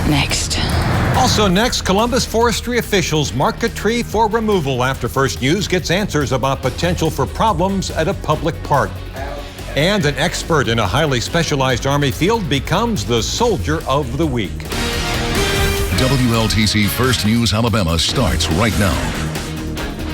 next. Also next, Columbus forestry officials mark a tree for removal after First News gets answers about potential for problems at a public park. And an expert in a highly specialized Army field becomes the Soldier of the Week. WLTC First News Alabama starts right now.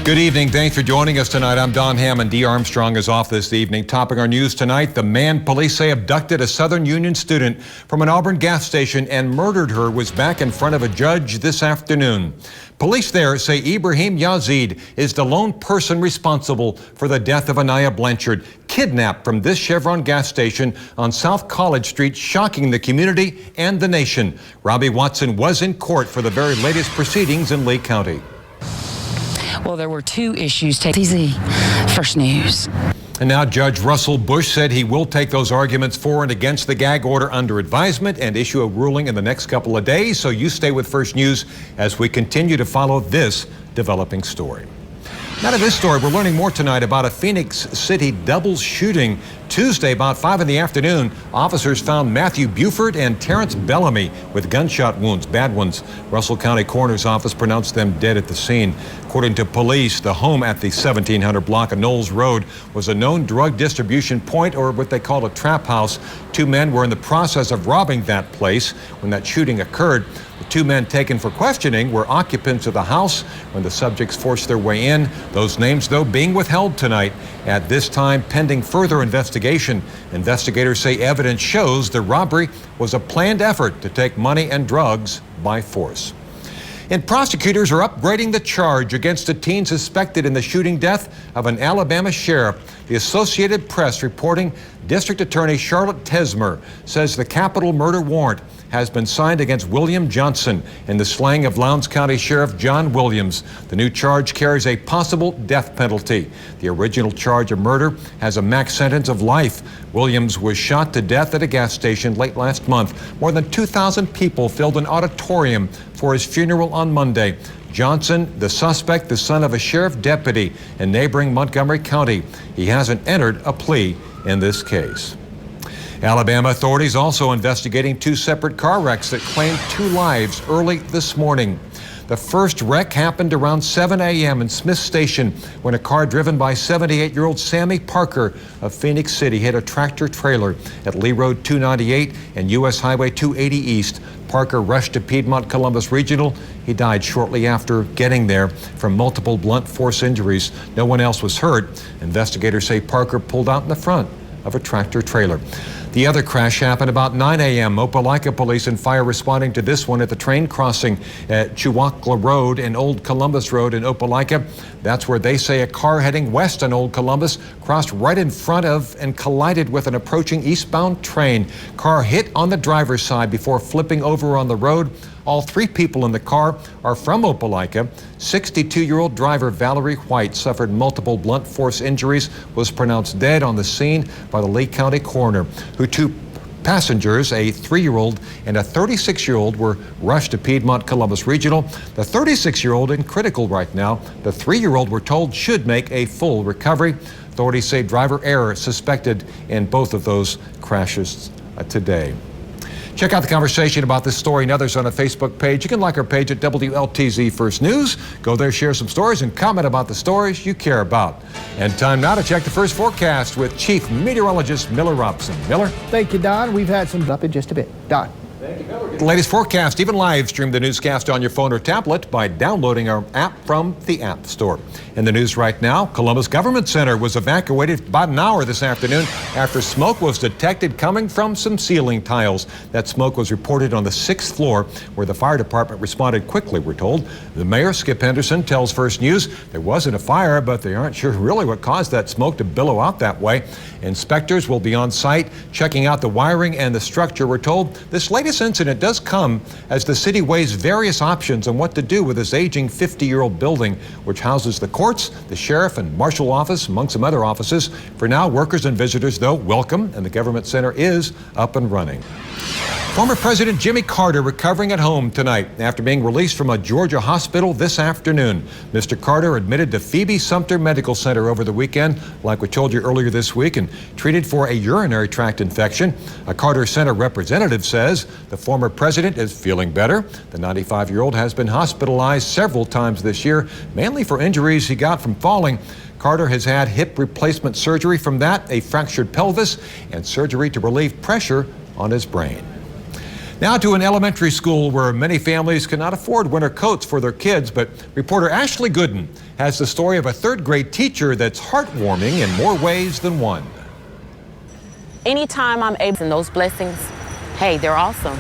Good evening. Thanks for joining us tonight. I'm Don Hammond. Dee Armstrong is off this evening. Topping our news tonight, the man police say abducted a Southern Union student from an Auburn gas station and murdered her was back in front of a judge this afternoon. Police there say Ibrahim Yazid is the lone person responsible for the death of Anaya Blanchard, kidnapped from this Chevron gas station on South College Street, shocking the community and the nation. Robbie Watson was in court for the very latest proceedings in Lee County. Well, there were two issues taken. Easy. First News. And now Judge Russell Bush said he will take those arguments for and against the gag order under advisement and issue a ruling in the next couple of days. So you stay with First News as we continue to follow this developing story. Now to this story, we're learning more tonight about a Phoenix City double shooting. Tuesday, about 5 in the afternoon, officers found Matthew Buford and Terrence Bellamy with gunshot wounds, bad ones. Russell County Coroner's Office pronounced them dead at the scene. According to police, the home at the 1700 block of Knowles Road was a known drug distribution point, or what they call a trap house. Two men were in the process of robbing that place when that shooting occurred. The two men taken for questioning were occupants of the house when the subjects forced their way in. Those names, though, being withheld tonight. At this time, pending further investigation. Investigators say evidence shows the robbery was a planned effort to take money and drugs by force. And prosecutors are upgrading the charge against a teen suspected in the shooting death of an Alabama sheriff. The Associated Press reporting District Attorney Charlotte Tesmer says the capital murder warrant has been signed against William Johnson, in the slang of Lowndes County Sheriff John Williams. The new charge carries a possible death penalty. The original charge of murder has a max sentence of life. Williams was shot to death at a gas station late last month. More than 2,000 people filled an auditorium for his funeral on Monday. Johnson, the suspect, the son of a sheriff deputy in neighboring Montgomery County. He hasn't entered a plea in this case. Alabama authorities also investigating two separate car wrecks that claimed 2 lives early this morning. The first wreck happened around 7 a.m. in Smith Station when a car driven by 78-year-old Sammy Parker of Phoenix City hit a tractor trailer at Lee Road 298 and U.S. Highway 280 East. Parker rushed to Piedmont Columbus Regional. He died shortly after getting there from multiple blunt force injuries. No one else was hurt. Investigators say Parker pulled out in the front of a tractor trailer. The other crash happened about 9 a.m. Opelika police and fire responding to this one at the train crossing at Chewacla Road and Old Columbus Road in Opelika. That's where they say a car heading west on Old Columbus crossed right in front of and collided with an approaching eastbound train. Car hit on the driver's side before flipping over on the road. All 3 people in the car are from Opelika. 62-year-old driver Valerie White suffered multiple blunt force injuries, was pronounced dead on the scene by the Lee County coroner. 2 passengers, a 3-year-old and a 36-year-old, were rushed to Piedmont Columbus Regional. The 36-year-old in critical right now. The 3-year-old, we're told, should make a full recovery. Authorities say driver error suspected in both of those crashes today. Check out the conversation about this story and others on a Facebook page. You can like our page at WLTZ First News. Go there, share some stories, and comment about the stories you care about. And time now to check the first forecast with Chief Meteorologist Miller Robson. Miller? Thank you, Don. We've had some up in just a bit. Don. The latest forecast, even live stream the newscast on your phone or tablet by downloading our app from the App Store. In the news right now, Columbus Government Center was evacuated about an hour this afternoon after smoke was detected coming from some ceiling tiles. That smoke was reported on the 6th floor where the fire department responded quickly, we're told. The mayor, Skip Henderson, tells First News there wasn't a fire, but they aren't sure really what caused that smoke to billow out that way. Inspectors will be on site checking out the wiring and the structure, we're told. This latest incident does come as the city weighs various options on what to do with this aging 50-year-old building, which houses the courts, the sheriff and marshal office, among some other offices. For now, workers and visitors, though, welcome, and the government center is up and running. Former President Jimmy Carter recovering at home tonight after being released from a Georgia hospital this afternoon. Mr. Carter admitted to Phoebe Sumter Medical Center over the weekend, like we told you earlier this week, and treated for a urinary tract infection. A Carter Center representative says The former president is feeling better. The 95-year-old has been hospitalized several times this year, mainly for injuries he got from falling. Carter has had hip replacement surgery from that, a fractured pelvis, and surgery to relieve pressure on his brain. Now to an elementary school where many families cannot afford winter coats for their kids, but reporter Ashley Gooden has the story of a third-grade teacher that's heartwarming in more ways than one. Anytime I'm able to those blessings, hey, they're awesome.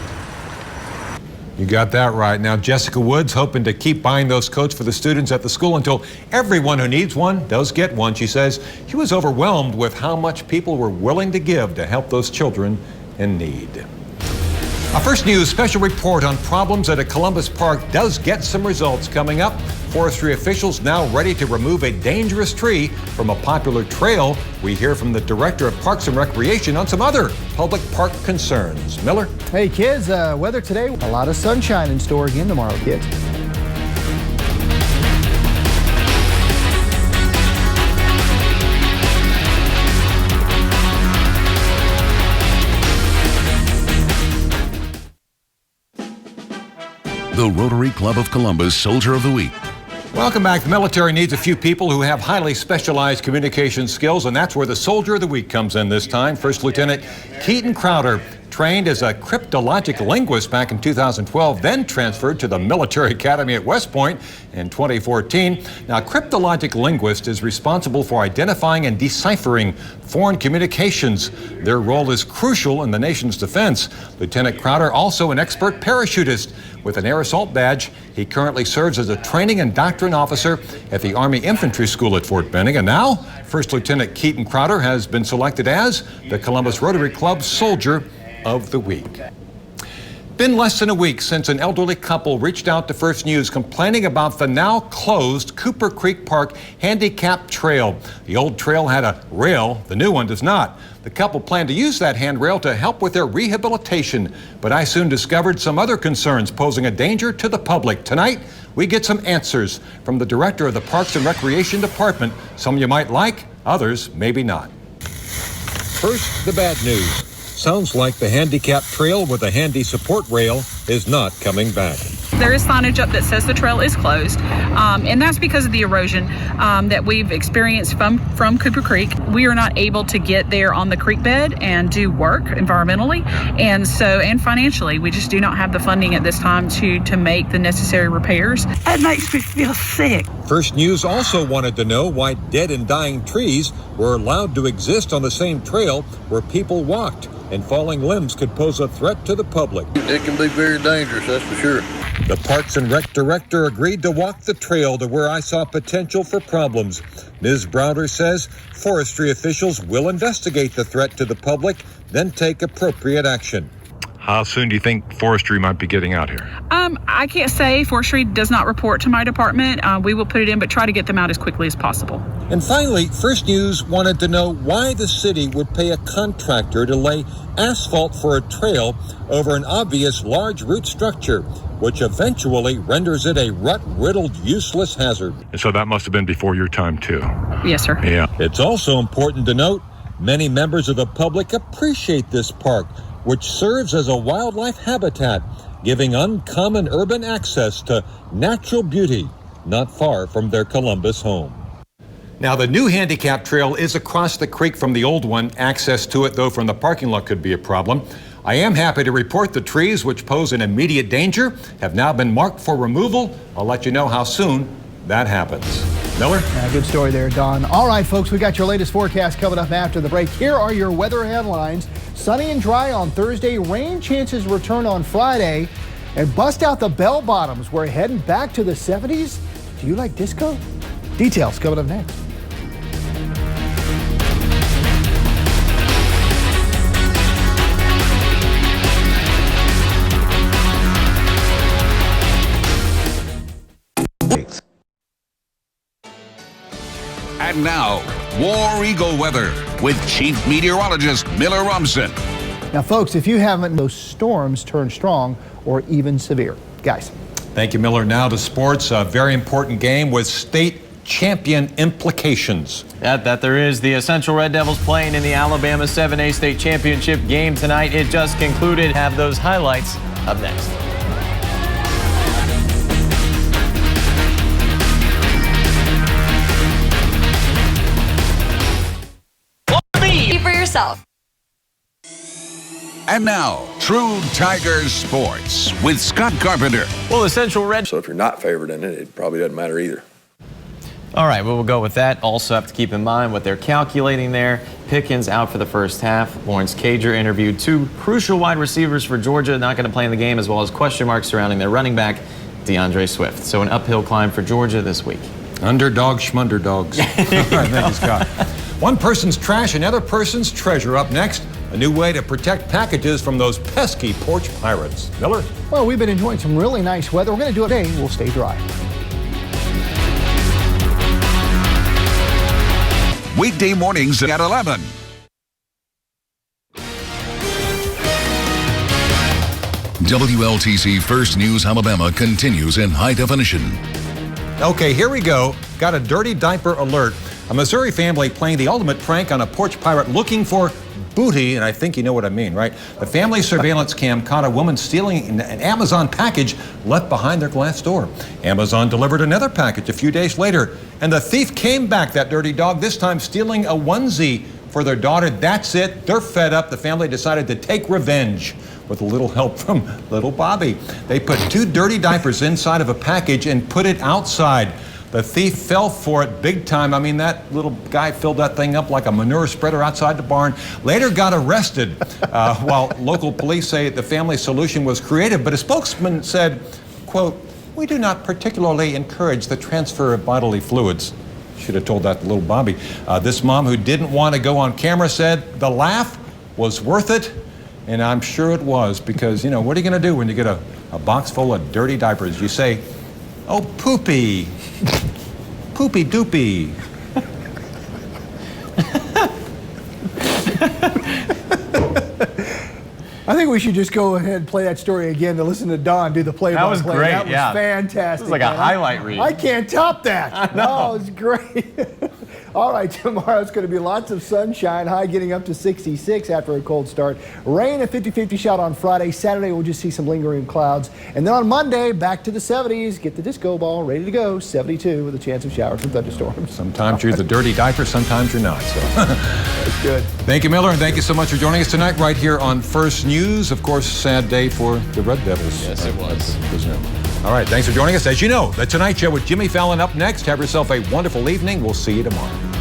You got that right. Now, Jessica Woods hoping to keep buying those coats for the students at the school until everyone who needs one does get one. She says she was overwhelmed with how much people were willing to give to help those children in need. Our first news special report on problems at a Columbus park does get some results coming up. Forestry officials now ready to remove a dangerous tree from a popular trail. We hear from the director of Parks and Recreation on some other public park concerns. Miller? Hey kids, weather today, a lot of sunshine in store again tomorrow, kids. The Rotary Club of Columbus Soldier of the Week. Welcome back. The military needs a few people who have highly specialized communication skills, and that's where the Soldier of the Week comes in this time. First Lieutenant Keaton Crowder, trained as a cryptologic linguist back in 2012, then transferred to the Military Academy at West Point in 2014. Now, cryptologic linguist is responsible for identifying and deciphering foreign communications. Their role is crucial in the nation's defense. Lieutenant Crowder, also an expert parachutist with an air assault badge. He currently serves as a training and doctrine officer at the Army Infantry School at Fort Benning. And now, First Lieutenant Keaton Crowder has been selected as the Columbus Rotary Club Soldier of the Week. Been less than a week since an elderly couple reached out to First News complaining about the now closed Cooper Creek Park handicap trail. The old trail had a rail, the new one does not. The couple planned to use that handrail to help with their rehabilitation, but I soon discovered some other concerns posing a danger to the public. Tonight, we get some answers from the director of the Parks and Recreation Department. Some you might like, others maybe not. First, the bad news. Sounds like the handicap trail with a handy support rail is not coming back. There is signage up that says the trail is closed, and that's because of the erosion that we've experienced from Cooper Creek. We are not able to get there on the creek bed and do work environmentally, and financially, we just do not have the funding at this time to make the necessary repairs. It makes me feel sick. First News also wanted to know why dead and dying trees were allowed to exist on the same trail where people walked, and falling limbs could pose a threat to the public. It can be very dangerous, that's for sure. The Parks and Rec director agreed to walk the trail to where I saw potential for problems. Ms. Browder says forestry officials will investigate the threat to the public, then take appropriate action. How soon do you think forestry might be getting out here? I can't say. Forestry does not report to my department. We will put it in, but try to get them out as quickly as possible. And finally, First News wanted to know why the city would pay a contractor to lay asphalt for a trail over an obvious large root structure, which eventually renders it a rut-riddled, useless hazard. And so that must have been before your time, too. Yes, sir. Yeah. It's also important to note many members of the public appreciate this park, which serves as a wildlife habitat, giving uncommon urban access to natural beauty not far from their Columbus home. Now, the new handicap trail is across the creek from the old one. Access to it, though, from the parking lot could be a problem. I am happy to report the trees, which pose an immediate danger, have now been marked for removal. I'll let you know how soon that happens. Miller? Yeah, good story there, Don. All right, folks, we got your latest forecast coming up after the break. Here are your weather headlines. Sunny and dry on Thursday. Rain chances return on Friday. And bust out the bell bottoms. We're heading back to the 70s. Do you like disco? Details coming up next. And now, War Eagle weather with Chief Meteorologist Miller Rumson. Now, folks, if you haven't, those storms turn strong or even severe. Guys. Thank you, Miller. Now to sports. A very important game with state champion implications. That there is. The Central Red Devils playing in the Alabama 7A State Championship game tonight. It just concluded. Have those highlights up next. See for yourself. And now, True Tiger Sports with Scott Carpenter. Well, the Central Red... So if you're not favored in it, it probably doesn't matter either. All right, well, we'll go with that. Also have to keep in mind what they're calculating there. Pickens out for the first half. Lawrence Cager interviewed 2 crucial wide receivers for Georgia, not going to play in the game, as well as question marks surrounding their running back, DeAndre Swift. So an uphill climb for Georgia this week. Underdogs, schmunderdogs. All right, thank you, Scott. One person's trash, another person's treasure. Up next, a new way to protect packages from those pesky porch pirates. Miller? Well, we've been enjoying some really nice weather. We're going to do it today. We'll stay dry. Weekday mornings at 11. WLTC First News Alabama continues in high definition. Okay, here we go. Got a dirty diaper alert. A Missouri family playing the ultimate prank on a porch pirate looking for booty, and I think you know what I mean, right? The family surveillance cam caught a woman stealing an Amazon package left behind their glass door. Amazon delivered another package a few days later, and the thief came back, that dirty dog, this time stealing a onesie for their daughter. That's it. They're fed up. The family decided to take revenge with a little help from little Bobby. They put 2 dirty diapers inside of a package and put it outside. The thief fell for it big time. I mean, that little guy filled that thing up like a manure spreader outside the barn. Later got arrested, while local police say the family solution was creative. But a spokesman said, quote, "We do not particularly encourage the transfer of bodily fluids." Should have told that to little Bobby. This mom, who didn't want to go on camera, said the laugh was worth it. And I'm sure it was, because, you know, what are you going to do when you get a box full of dirty diapers? You say, "Oh, poopy. Poopy doopy." I think we should just go ahead and play that story again to listen to Don do the play-by-play. That was great, That was fantastic. It was like a highlight read. I can't top that. No, it was great. All right, tomorrow it's going to be lots of sunshine, high getting up to 66 after a cold start. Rain, a 50-50 shot on Friday. Saturday, we'll just see some lingering clouds. And then on Monday, back to the 70s. Get the disco ball ready to go. 72 with a chance of showers and thunderstorms. Sometimes you're the dirty diaper, sometimes you're not. So that's good. Thank you, Miller, and thank you so much for joining us tonight right here on First News. Of course, sad day for the Red Devils. Yes, it was. All right, thanks for joining us. As you know, The Tonight Show with Jimmy Fallon up next. Have yourself a wonderful evening. We'll see you tomorrow.